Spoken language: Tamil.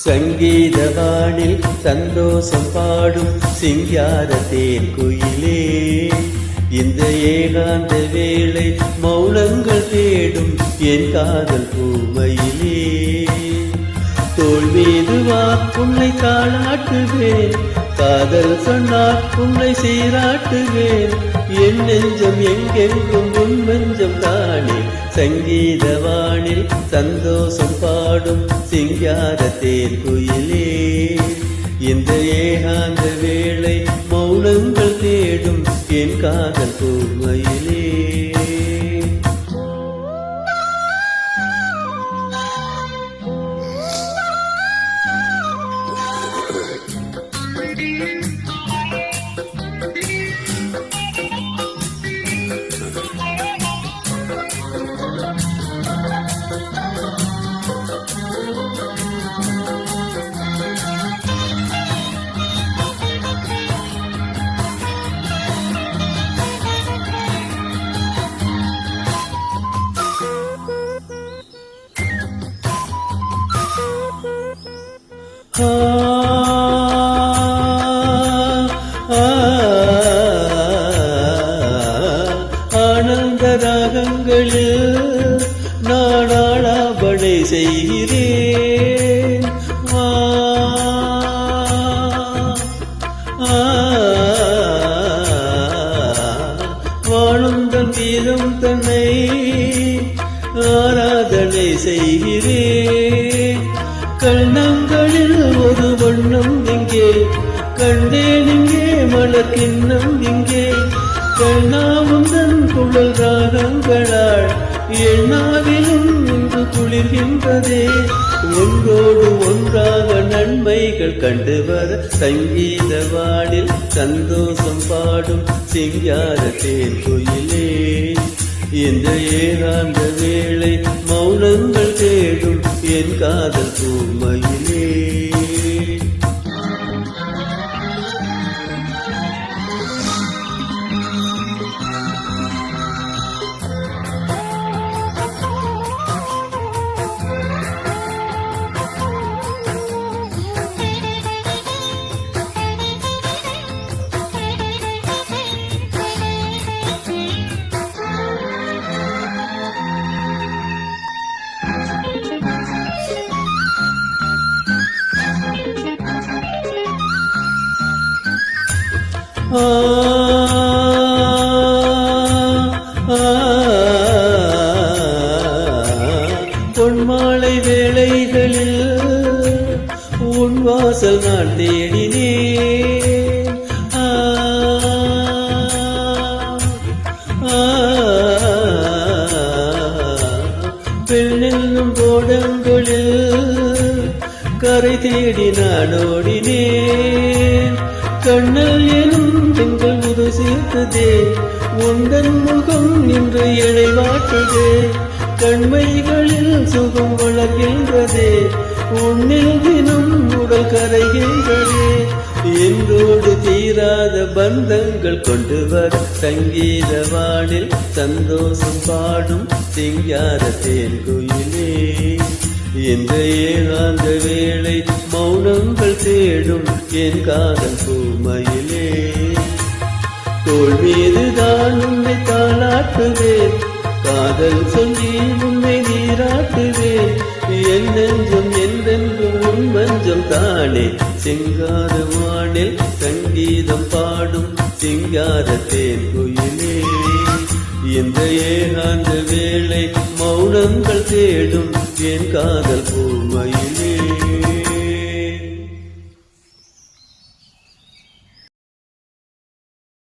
சங்கீதவானில் சந்தோஷம் பாடும் சிங்கார தேன் குயிலே, இந்த ஏகாந்த வேளை மௌனங்கள் தேடும் என் காதல் பூமையிலே. தோல் மீது வா உன்னை தாளாட்டுவேன், காதல் சொன்னால் உன்னை சீராட்டுவேன். என் நெஞ்சம் எங்கெங்கும் உன் நெஞ்சம் தானே. சங்கீதவானில் சந்தோஷம் பாடும் சிங்கார தேன் குயிலே, இந்த ஏகாந்த வேளை மௌனங்கள் தேடும் என் காதல் பூமையிலே. ஆனந்த ராகங்களில் நாடாளாபடை செய்கிறேன். வாழுந்தன் கீதம் தன்னை ஆராதனை செய்கிறேன். கண்ணங்களில் ஒரு வண்ணம் இங்கே கண்டேன், இங்கே மலர் கிண்ணம் இங்கே. கண்ணாவுந்தன் குழல் ராகங்களால் எண்ணாவிலும் இன்று குளிர்கின்றதே. ஒன்றோடு ஒன்றாக நன்மைகள் கண்டு வர சங்கீதவானில் சந்தோஷம் பாடும் சிங்கார தேன் குயிலே, இந்த ஏகாந்த வேளை மௌனங்கள் தேடும் என் காதல் பூமையிலே. பொன்மாலை வேளைகளில் உன் வாசல் நான் தேடினேன். பெண்ணென்னும் போடங்களில் கரை தேடி நான் ஓடினேன். கண்ணல் எனும் எங்கள் முது சேர்த்ததே, உந்தன் முகம் இன்று எழை வாட்டுதே. கண்மைகளில் சுகம் வளர்கின்றதே, உன்னில் தினம் உடல் கரைகின்றதே. என்றோடு தீராத பந்தங்கள் கொண்டு வர சங்கீதவானில் சந்தோஷம் பாடும் சிங்கார தேன் குயிலே, இந்த ஏகாந்த வேளை மௌனங்கள் தேடும் என் காதல் பூமையிலே. தோள் மீதுதான் உன்னை தாளாட்டுவேன், காதல் சொல்லி உன்னை நீராட்டுவேன். என் நெஞ்சம் என்றென்றும் உன் மஞ்சம் தானே. சிங்காரவானில் சங்கீதம் பாடும் சிங்கார தேன் குயிலே, இந்த ஏகாந்த வேளை மௌனங்கள் தேடும் என் காதல் பூமை.